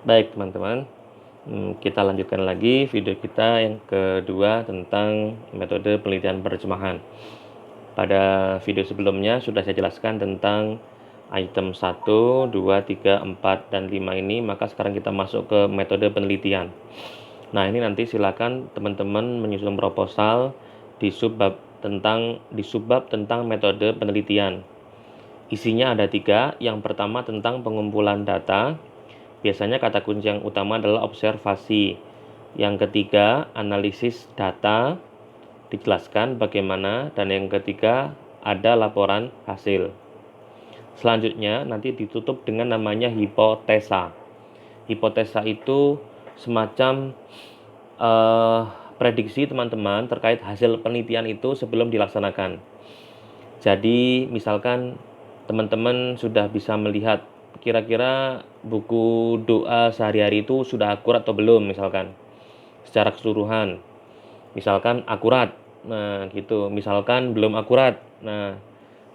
Baik teman-teman, kita lanjutkan lagi video kita yang kedua tentang metode penelitian penerjemahan. Pada video sebelumnya sudah saya jelaskan tentang item 1, 2, 3, 4, dan 5 ini, maka sekarang kita masuk ke metode penelitian. Nah, ini nanti silakan teman-teman menyusun proposal di subbab tentang metode penelitian. Isinya ada 3. Yang pertama tentang pengumpulan data. Biasanya kata kunci yang utama adalah observasi. Yang ketiga, analisis data, dijelaskan bagaimana. Dan yang ketiga, ada laporan hasil. Selanjutnya nanti ditutup dengan namanya hipotesa. Hipotesa itu semacam prediksi teman-teman terkait hasil penelitian itu sebelum dilaksanakan. Jadi misalkan teman-teman sudah bisa melihat kira-kira buku doa sehari-hari itu sudah akurat atau belum, misalkan secara keseluruhan. Misalkan akurat, nah gitu. Misalkan belum akurat, nah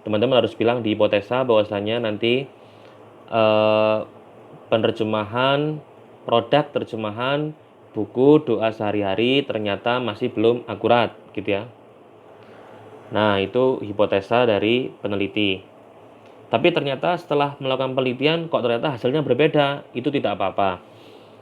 teman-teman harus bilang di hipotesa bahwasanya nanti penerjemahan produk terjemahan buku doa sehari-hari ternyata masih belum akurat gitu ya. Nah, itu hipotesa dari peneliti. Tapi ternyata setelah melakukan penelitian kok ternyata hasilnya berbeda, itu tidak apa-apa.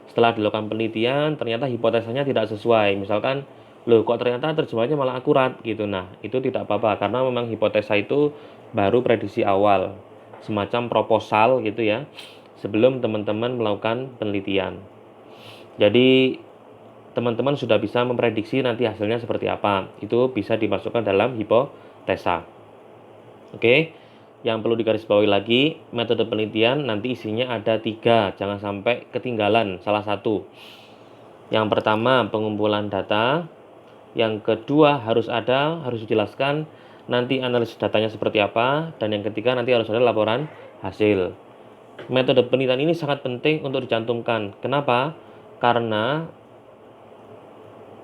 Setelah dilakukan penelitian ternyata hipotesanya tidak sesuai. Misalkan, loh kok ternyata terjemahannya malah akurat gitu. Nah, itu tidak apa-apa karena memang hipotesa itu baru prediksi awal, semacam proposal gitu ya, sebelum teman-teman melakukan penelitian. Jadi teman-teman sudah bisa memprediksi nanti hasilnya seperti apa. Itu bisa dimasukkan dalam hipotesa. Oke, yang perlu digarisbawahi lagi, metode penelitian nanti isinya ada 3, jangan sampai ketinggalan salah satu. Yang pertama pengumpulan data, yang kedua harus dijelaskan nanti analisis datanya seperti apa, dan yang ketiga nanti harus ada laporan hasil. Metode penelitian ini sangat penting untuk dicantumkan. Kenapa? Karena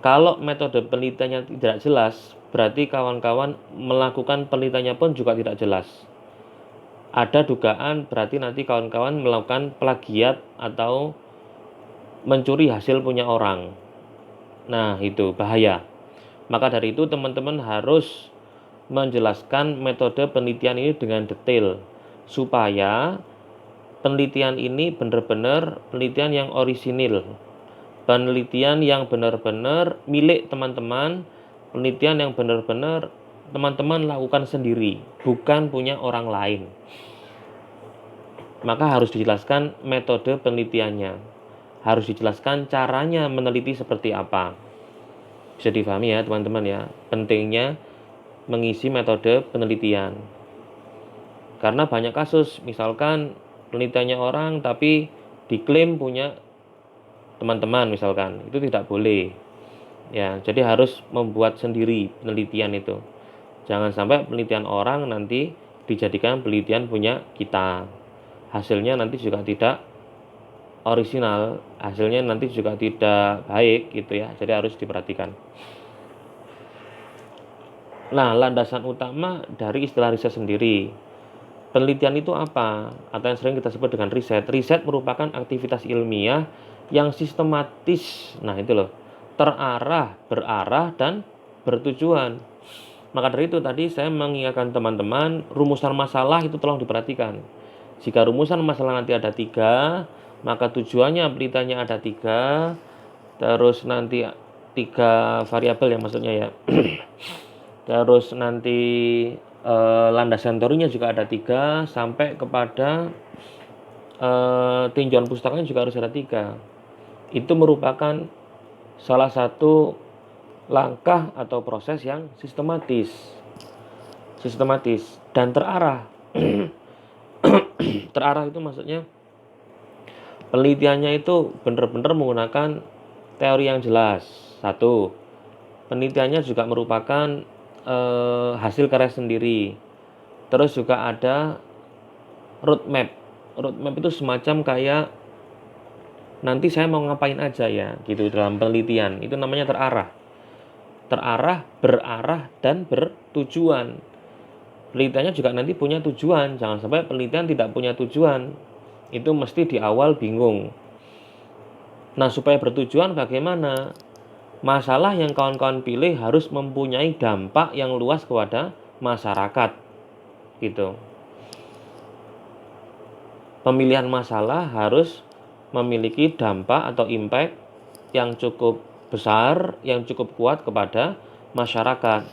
kalau metode penelitiannya tidak jelas, berarti kawan-kawan melakukan penelitiannya pun juga tidak jelas. Ada dugaan berarti nanti kawan-kawan melakukan plagiat atau mencuri hasil punya orang. Nah, itu bahaya. Maka dari itu teman-teman harus menjelaskan metode penelitian ini dengan detail supaya penelitian ini benar-benar penelitian yang orisinil. Penelitian yang benar-benar milik teman-teman, penelitian yang benar-benar teman-teman lakukan sendiri, bukan punya orang lain. Maka harus dijelaskan metode penelitiannya, harus dijelaskan caranya meneliti seperti apa. Bisa difahami ya teman-teman ya, pentingnya mengisi metode penelitian. Karena banyak kasus, misalkan penelitiannya orang tapi diklaim punya teman-teman misalkan, itu tidak boleh ya. Jadi harus membuat sendiri penelitian itu, jangan sampai penelitian orang nanti dijadikan penelitian punya kita, hasilnya nanti juga tidak orisinal, hasilnya nanti juga tidak baik gitu ya. Jadi harus diperhatikan. Nah, landasan utama dari istilah riset sendiri, penelitian itu apa? Atau yang sering kita sebut dengan riset. Riset merupakan aktivitas ilmiah yang sistematis, nah itu loh, terarah, berarah, dan bertujuan. Maka dari itu tadi saya mengingatkan teman-teman, rumusan masalah itu tolong diperhatikan. Jika rumusan masalah nanti ada 3, maka tujuannya penelitiannya ada 3, terus nanti 3 variabel ya maksudnya ya. Terus nanti landasan teorinya juga ada 3, sampai kepada tinjauan pustakanya juga harus ada 3. Itu merupakan salah satu langkah atau proses yang sistematis dan terarah. Terarah itu maksudnya penelitiannya itu benar-benar menggunakan teori yang jelas. Satu, penelitiannya juga merupakan hasil karya sendiri. Terus juga ada roadmap. Roadmap itu semacam kayak nanti saya mau ngapain aja ya gitu dalam penelitian. Itu namanya terarah. Terarah, berarah, dan bertujuan. Penelitiannya juga nanti punya tujuan. Jangan sampai penelitian tidak punya tujuan. Itu mesti di awal bingung. Nah, supaya bertujuan bagaimana? Masalah yang kawan-kawan pilih harus mempunyai dampak yang luas kepada masyarakat, gitu. Pemilihan masalah harus memiliki dampak atau impact yang cukup besar, yang cukup kuat kepada masyarakat.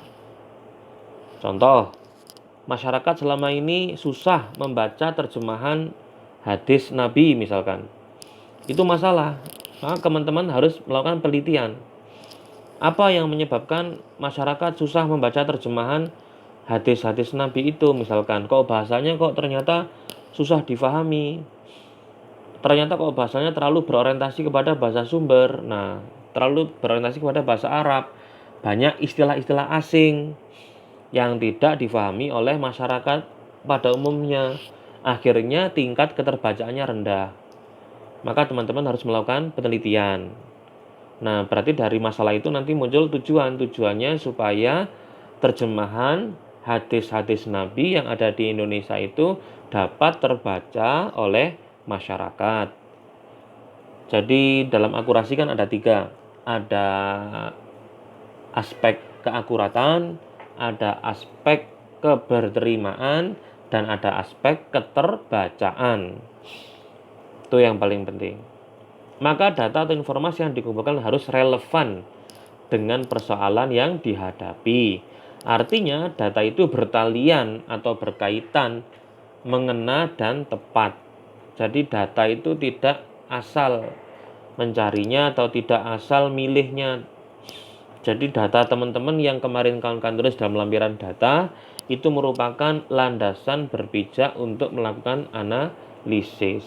Contoh, masyarakat selama ini susah membaca terjemahan hadis Nabi misalkan. Itu masalah. Maka teman-teman harus melakukan penelitian. Apa yang menyebabkan masyarakat susah membaca terjemahan hadis-hadis Nabi itu misalkan? Kok bahasanya kok ternyata susah difahami? Ternyata kok bahasanya terlalu berorientasi kepada bahasa sumber. Nah, terlalu berorientasi kepada bahasa Arab. Banyak istilah-istilah asing yang tidak difahami oleh masyarakat pada umumnya. Akhirnya tingkat keterbacaannya rendah. Maka teman-teman harus melakukan penelitian. Nah, berarti dari masalah itu nanti muncul tujuan. Tujuannya supaya terjemahan hadis-hadis Nabi yang ada di Indonesia itu dapat terbaca oleh masyarakat. Jadi dalam akurasi kan ada 3. Ada aspek keakuratan, ada aspek keberterimaan, dan ada aspek keterbacaan. Itu yang paling penting. Maka data atau informasi yang dikumpulkan harus relevan dengan persoalan yang dihadapi. Artinya data itu bertalian atau berkaitan, mengena dan tepat. Jadi data itu tidak asal mencarinya atau tidak asal milihnya. Jadi data teman-teman yang kemarin kawan-kawan tulis dalam lampiran data itu merupakan landasan berpijak untuk melakukan analisis.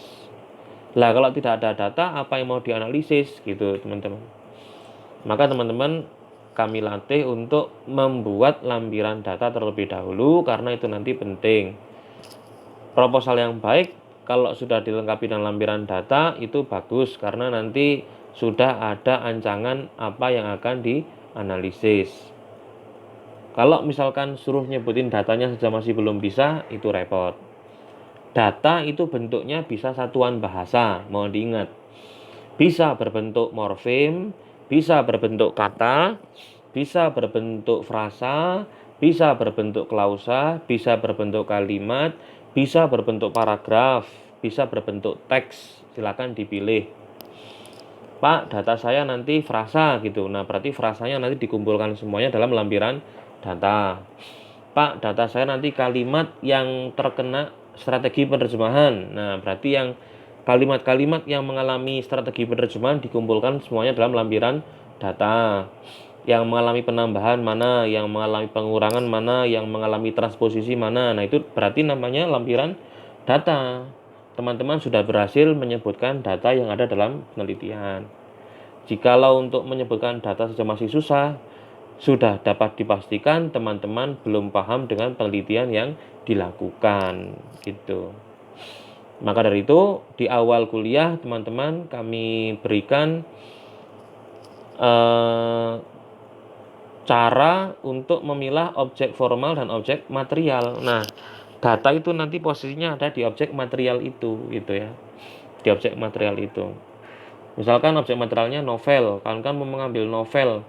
Lah kalau tidak ada data, apa yang mau dianalisis gitu teman-teman. Maka teman-teman kami latih untuk membuat lampiran data terlebih dahulu karena itu nanti penting. Proposal yang baik kalau sudah dilengkapi dengan lampiran data itu bagus karena nanti sudah ada ancangan apa yang akan dianalisis. Kalau misalkan suruh nyebutin datanya saja masih belum bisa, itu repot. Data itu bentuknya bisa satuan bahasa, mohon diingat. Bisa berbentuk morfem, bisa berbentuk kata, bisa berbentuk frasa, bisa berbentuk klausa, bisa berbentuk kalimat, bisa berbentuk paragraf, bisa berbentuk teks. Silakan dipilih. Pak, data saya nanti frasa gitu. Nah, berarti frasanya nanti dikumpulkan semuanya dalam lampiran data. Pak, data saya nanti kalimat yang terkena strategi penerjemahan. Nah, berarti yang kalimat-kalimat yang mengalami strategi penerjemahan dikumpulkan semuanya dalam lampiran data. Yang mengalami penambahan mana, yang mengalami pengurangan mana, yang mengalami transposisi mana. Nah, itu berarti namanya lampiran data. Teman-teman sudah berhasil menyebutkan data yang ada dalam penelitian. Jikalau untuk menyebutkan data saja masih susah, sudah dapat dipastikan teman-teman belum paham dengan penelitian yang dilakukan gitu. Maka dari itu di awal kuliah teman-teman kami berikan cara untuk memilah objek formal dan objek material. Nah, data itu nanti posisinya ada di objek material itu gitu ya. Di objek material itu. Misalkan objek materialnya novel, kalian kan mau mengambil novel.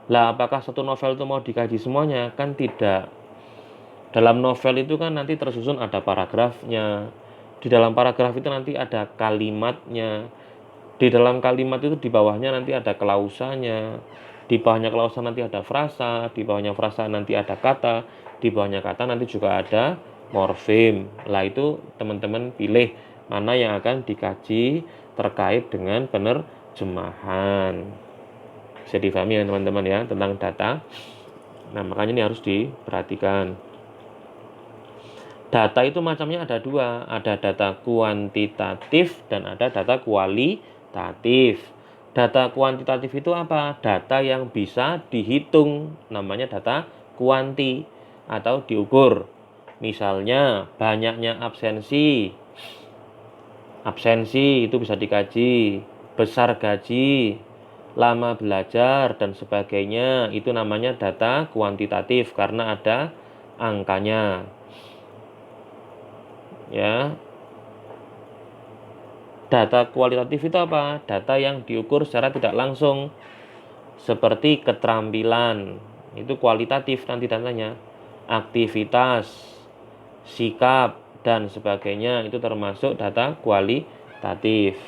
Lah apakah satu novel itu mau dikaji semuanya? Kan tidak. Dalam novel itu kan nanti tersusun ada paragrafnya. Di dalam paragraf itu nanti ada kalimatnya. Di dalam kalimat itu di bawahnya nanti ada klausanya. Di bawahnya klausa nanti ada frasa, di bawahnya frasa nanti ada kata, di bawahnya kata nanti juga ada morfem. Lah itu teman-teman pilih mana yang akan dikaji terkait dengan penerjemahan. Bisa difahami ya teman-teman ya tentang data. Nah, makanya ini harus diperhatikan. Data itu macamnya ada 2, ada data kuantitatif dan ada data kualitatif. Data kuantitatif itu apa? Data yang bisa dihitung, namanya data kuanti atau diukur. Misalnya banyaknya absensi. Absensi itu bisa dikaji, besar gaji, lama belajar dan sebagainya, itu namanya data kuantitatif karena ada angkanya. Ya. Data kualitatif itu apa? Data yang diukur secara tidak langsung, seperti keterampilan, itu kualitatif nanti datanya. Aktivitas, sikap, dan sebagainya itu termasuk data kualitatif.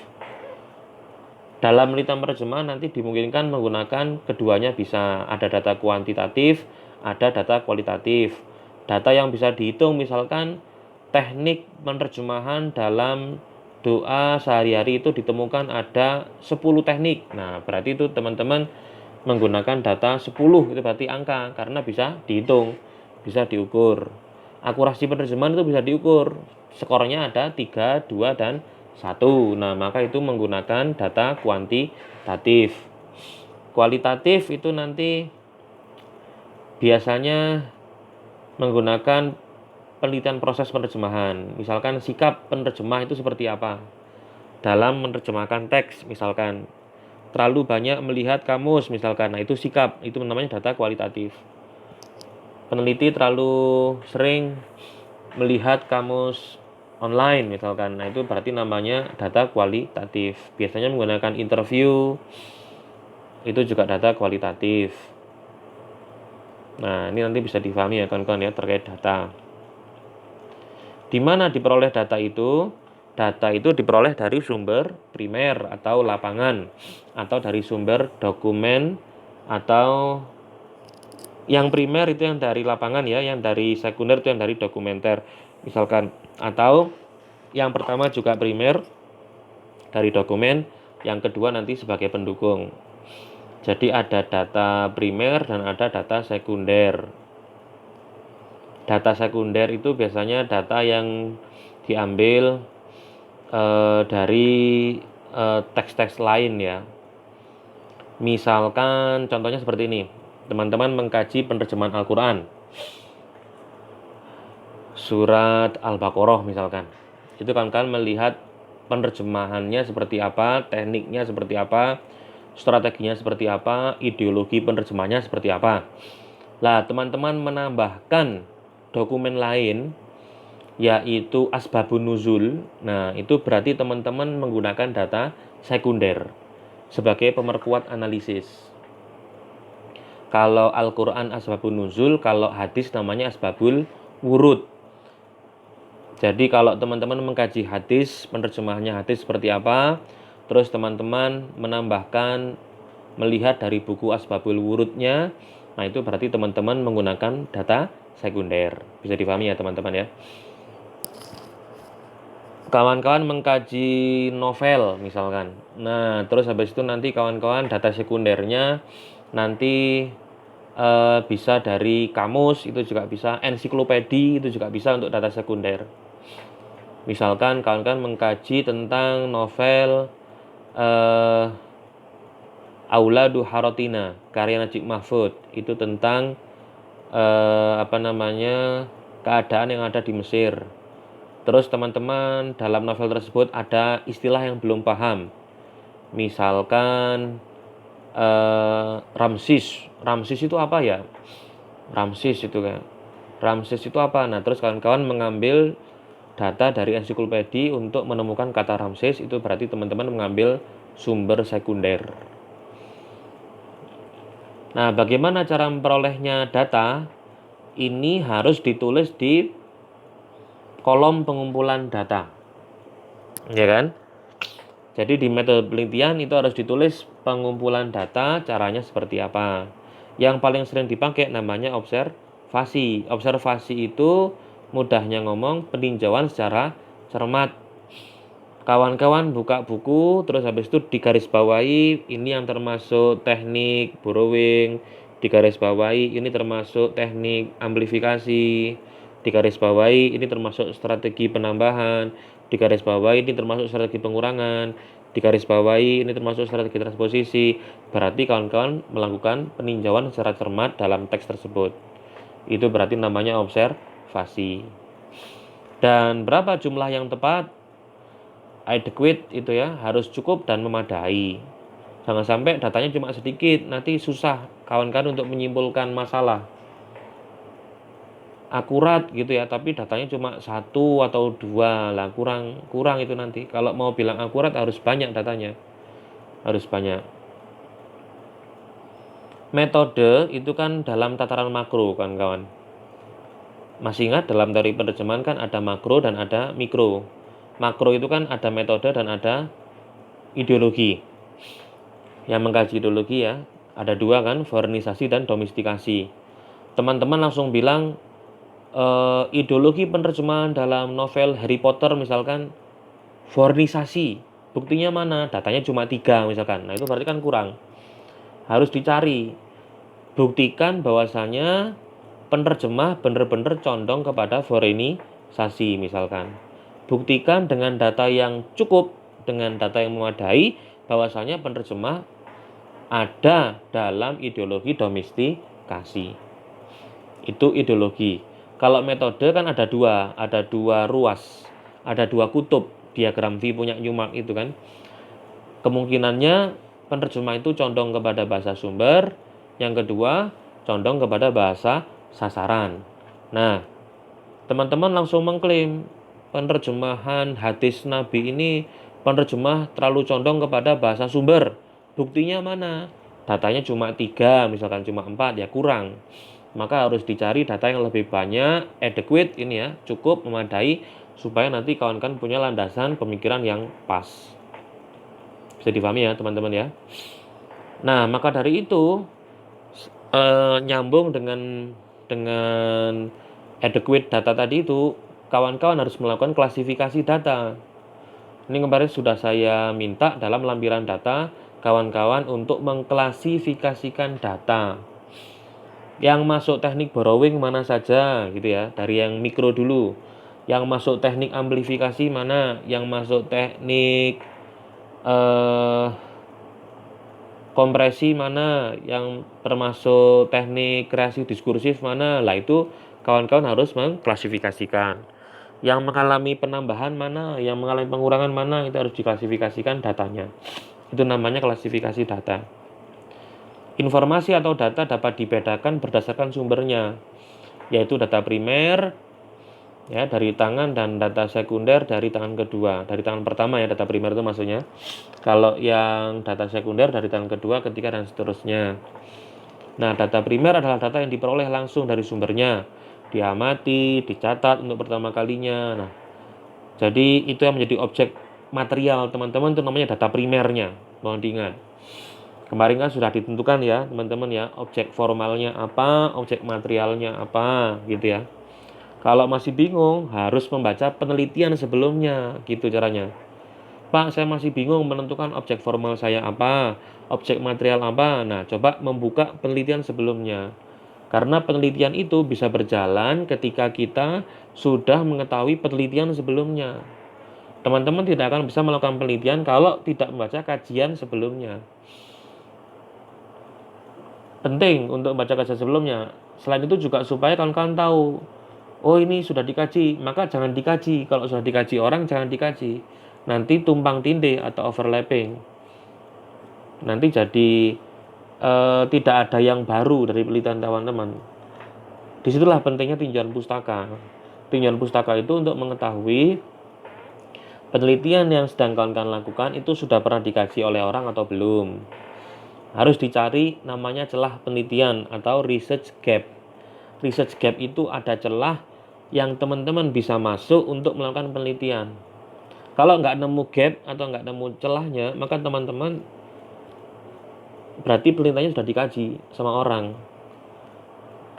Dalam penelitian penerjemahan nanti dimungkinkan menggunakan keduanya, bisa ada data kuantitatif, ada data kualitatif. Data yang bisa dihitung misalkan teknik penerjemahan dalam doa sehari-hari itu ditemukan ada 10 teknik. Nah, berarti itu teman-teman menggunakan data 10, itu berarti angka karena bisa dihitung, bisa diukur. Akurasi penerjemahan itu bisa diukur. Skornya ada 3, 2, dan 1. Nah, maka itu menggunakan data kuantitatif. Kualitatif itu nanti biasanya menggunakan penelitian proses penerjemahan. Misalkan sikap penerjemah itu seperti apa dalam menerjemahkan teks, misalkan terlalu banyak melihat kamus misalkan. Nah, itu sikap, itu namanya data kualitatif. Peneliti terlalu sering melihat kamus online misalkan. Nah, itu berarti namanya data kualitatif. Biasanya menggunakan interview, itu juga data kualitatif. Nah, ini nanti bisa difahami ya kawan-kawan ya terkait data. Di mana diperoleh data itu? Data itu diperoleh dari sumber primer atau lapangan, atau dari sumber dokumen, atau yang primer itu yang dari lapangan ya, yang dari sekunder itu yang dari dokumenter misalkan, atau yang pertama juga primer dari dokumen, yang kedua nanti sebagai pendukung. Jadi ada data primer dan ada data sekunder. Data sekunder itu biasanya data yang diambil dari teks-teks lain ya. Misalkan contohnya seperti ini, teman-teman mengkaji penerjemahan Al-Quran, surat Al-Baqarah misalkan. Itu kan melihat penerjemahannya seperti apa, tekniknya seperti apa, strateginya seperti apa, ideologi penerjemahnya seperti apa. Lah, teman-teman menambahkan dokumen lain yaitu asbabun nuzul. Nah, itu berarti teman-teman menggunakan data sekunder sebagai pemerkuat analisis. Kalau Al-Qur'an asbabun nuzul, kalau hadis namanya asbabul wurud. Jadi kalau teman-teman mengkaji hadis, penerjemahannya hadis seperti apa, terus teman-teman menambahkan melihat dari buku asbabul wurudnya, nah itu berarti teman-teman menggunakan data sekunder. Bisa dipahami ya teman-teman ya. Kawan-kawan mengkaji novel misalkan. Nah, terus habis itu nanti kawan-kawan data sekundernya nanti bisa dari kamus, itu juga bisa, ensiklopedi itu juga bisa untuk data sekunder. Misalkan kawan-kawan mengkaji tentang novel Auladu Harotina karya Najib Mahfud, itu tentang keadaan yang ada di Mesir. Terus teman-teman dalam novel tersebut ada istilah yang belum paham. Misalkan Ramsis. Ramsis itu apa ya? Ramsis itu kan. Ramsis itu apa? Nah, terus kawan-kawan mengambil data dari ensiklopedi untuk menemukan kata Ramses, itu berarti teman-teman mengambil sumber sekunder. Nah, bagaimana cara memperolehnya data? Ini harus ditulis di kolom pengumpulan data. Ya kan? Jadi di metode penelitian itu harus ditulis pengumpulan data, caranya seperti apa. Yang paling sering dipakai namanya observasi. Observasi itu mudahnya ngomong peninjauan secara cermat. Kawan-kawan buka buku, terus habis itu digarisbawahi, ini yang termasuk teknik borrowing, digarisbawahi ini termasuk teknik amplifikasi, digarisbawahi ini termasuk strategi penambahan, digarisbawahi ini termasuk strategi pengurangan, digarisbawahi ini termasuk strategi transposisi. Berarti kawan-kawan melakukan peninjauan secara cermat dalam teks tersebut. Itu berarti namanya observasi. Dan berapa jumlah yang tepat? Adequate itu ya, harus cukup dan memadai. Jangan sampai datanya cuma sedikit, nanti susah kawan-kawan untuk menyimpulkan masalah. akurat gitu ya, tapi datanya cuma 1 atau 2 lah, kurang itu nanti. Kalau mau bilang akurat harus banyak datanya, harus banyak. Metode itu kan dalam tataran makro kan kawan. Masih ingat dalam teori penerjemahan kan ada makro dan ada mikro. Makro itu kan ada metode dan ada ideologi. Yang mengkaji ideologi ya, ada 2 kan, vernisasi dan domestikasi. Teman-teman langsung bilang ideologi penerjemahan dalam novel Harry Potter misalkan vernisasi. Buktinya mana? Datanya cuma 3 misalkan. Nah, itu berarti kan kurang. Harus dicari. Buktikan bahwasanya penerjemah benar-benar condong kepada vernisasi misalkan. Buktikan dengan data yang cukup, dengan data yang memadai bahwasanya penerjemah ada dalam ideologi domestikasi. Itu ideologi. Kalau metode kan ada 2 ruas, ada 2 kutub, diagram V punya Newmark itu kan. Kemungkinannya penerjemah itu condong kepada bahasa sumber, yang kedua condong kepada bahasa sasaran. Nah, teman-teman langsung mengklaim penerjemahan hadis Nabi ini penerjemah terlalu condong kepada bahasa sumber. Buktinya mana? Datanya cuma 3, misalkan cuma 4, ya kurang. Maka harus dicari data yang lebih banyak, adequate ini ya, cukup memadai supaya nanti kawan-kawan punya landasan pemikiran yang pas. Bisa dipahami ya teman-teman ya. Nah, maka dari itu nyambung dengan adequate data tadi itu, kawan-kawan harus melakukan klasifikasi data. Ini kemarin sudah saya minta dalam lampiran data kawan-kawan untuk mengklasifikasikan data. Yang masuk teknik borrowing mana saja gitu ya, dari yang mikro dulu. Yang masuk teknik amplifikasi mana, yang masuk teknik kompresi mana, yang termasuk teknik kreasi diskursif mana. Lah itu kawan-kawan harus mengklasifikasikan. Yang mengalami penambahan mana, yang mengalami pengurangan mana, itu harus diklasifikasikan datanya. Itu namanya klasifikasi data. Informasi atau data dapat dibedakan berdasarkan sumbernya, yaitu data primer ya dari tangan dan data sekunder dari tangan kedua. Dari tangan pertama ya, data primer itu maksudnya. Kalau yang data sekunder dari tangan kedua, ketiga dan seterusnya. Nah, data primer adalah data yang diperoleh langsung dari sumbernya, diamati, dicatat untuk pertama kalinya. Nah, jadi itu yang menjadi objek material teman-teman, itu namanya data primernya. Mohon diingat. Kemarin kan sudah ditentukan ya teman-teman ya, objek formalnya apa, objek materialnya apa gitu ya. Kalau masih bingung harus membaca penelitian sebelumnya gitu caranya. Pak, saya masih bingung menentukan objek formal saya apa, objek material apa. Nah, coba membuka penelitian sebelumnya. Karena penelitian itu bisa berjalan ketika kita sudah mengetahui penelitian sebelumnya. Teman-teman tidak akan bisa melakukan penelitian kalau tidak membaca kajian sebelumnya. Penting untuk membaca kajian sebelumnya. Selain itu juga supaya kawan-kawan tahu, oh ini sudah dikaji, maka jangan dikaji. Kalau sudah dikaji orang, jangan dikaji. Nanti tumpang tindih atau overlapping. Nanti jadi tidak ada yang baru dari penelitian teman-teman. Disitulah pentingnya tinjauan pustaka. Tinjauan pustaka itu untuk mengetahui penelitian yang sedang kawan-kawan lakukan itu sudah pernah dikaji oleh orang atau belum. Harus dicari namanya celah penelitian atau research gap. Research gap itu ada celah yang teman-teman bisa masuk untuk melakukan penelitian. Kalau nggak nemu gap atau nggak nemu celahnya, maka teman-teman berarti penelitiannya sudah dikaji sama orang.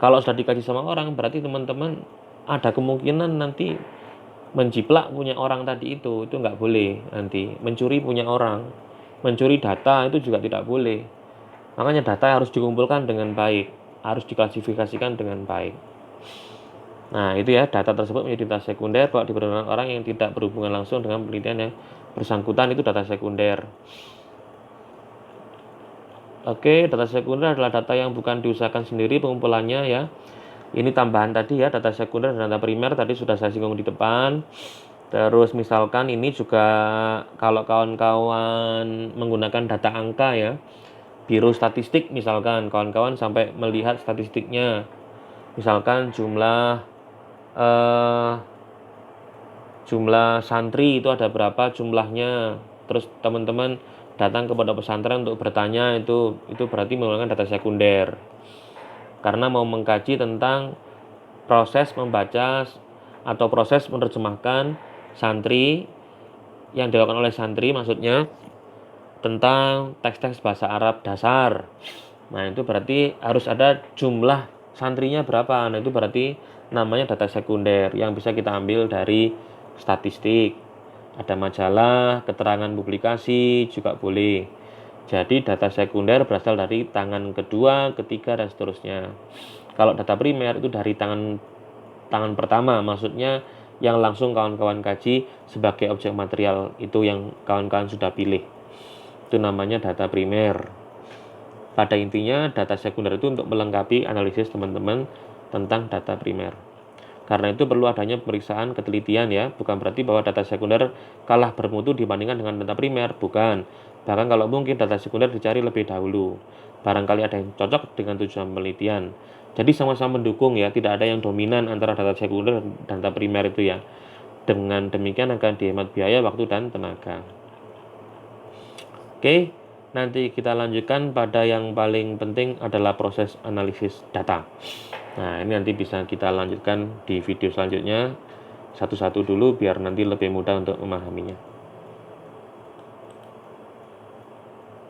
Kalau sudah dikaji sama orang, berarti teman-teman ada kemungkinan nanti menjiplak punya orang tadi itu nggak boleh nanti. Mencuri punya orang, mencuri data itu juga tidak boleh. Makanya data harus dikumpulkan dengan baik, harus diklasifikasikan dengan baik. Nah, itu ya, data tersebut menjadi data sekunder kalau dipergunakan orang yang tidak berhubungan langsung dengan penelitian yang bersangkutan, itu data sekunder. Oke, data sekunder adalah data yang bukan diusahakan sendiri pengumpulannya ya. Ini tambahan tadi ya, data sekunder dan data primer tadi sudah saya singgung di depan. Terus misalkan ini juga kalau kawan-kawan menggunakan data angka ya, biro statistik misalkan, kawan-kawan sampai melihat statistiknya. Misalkan jumlah jumlah santri itu ada berapa jumlahnya, terus teman-teman datang ke pondok pesantren untuk bertanya, itu berarti menggunakan data sekunder. Karena mau mengkaji tentang proses membaca atau proses menerjemahkan santri yang dilakukan oleh santri, maksudnya tentang teks-teks bahasa Arab dasar. Nah, itu berarti harus ada jumlah santrinya berapa. Nah, itu berarti namanya data sekunder yang bisa kita ambil dari statistik. Ada majalah, keterangan publikasi juga boleh. Jadi data sekunder berasal dari tangan kedua, ketiga, dan seterusnya. Kalau data primer itu dari tangan pertama, maksudnya yang langsung kawan-kawan kaji sebagai objek material itu yang kawan-kawan sudah pilih. Itu namanya data primer. Pada intinya data sekunder itu untuk melengkapi analisis teman-teman tentang data primer. Karena itu perlu adanya pemeriksaan ketelitian ya, bukan berarti bahwa data sekunder kalah bermutu dibandingkan dengan data primer, bukan. Bahkan kalau mungkin data sekunder dicari lebih dahulu. Barangkali ada yang cocok dengan tujuan penelitian. Jadi sama-sama mendukung ya, tidak ada yang dominan antara data sekunder dan data primer itu ya. Dengan demikian akan dihemat biaya, waktu, dan tenaga. Oke, nanti kita lanjutkan pada yang paling penting adalah proses analisis data. Nah, ini nanti bisa kita lanjutkan di video selanjutnya satu-satu dulu biar nanti lebih mudah untuk memahaminya.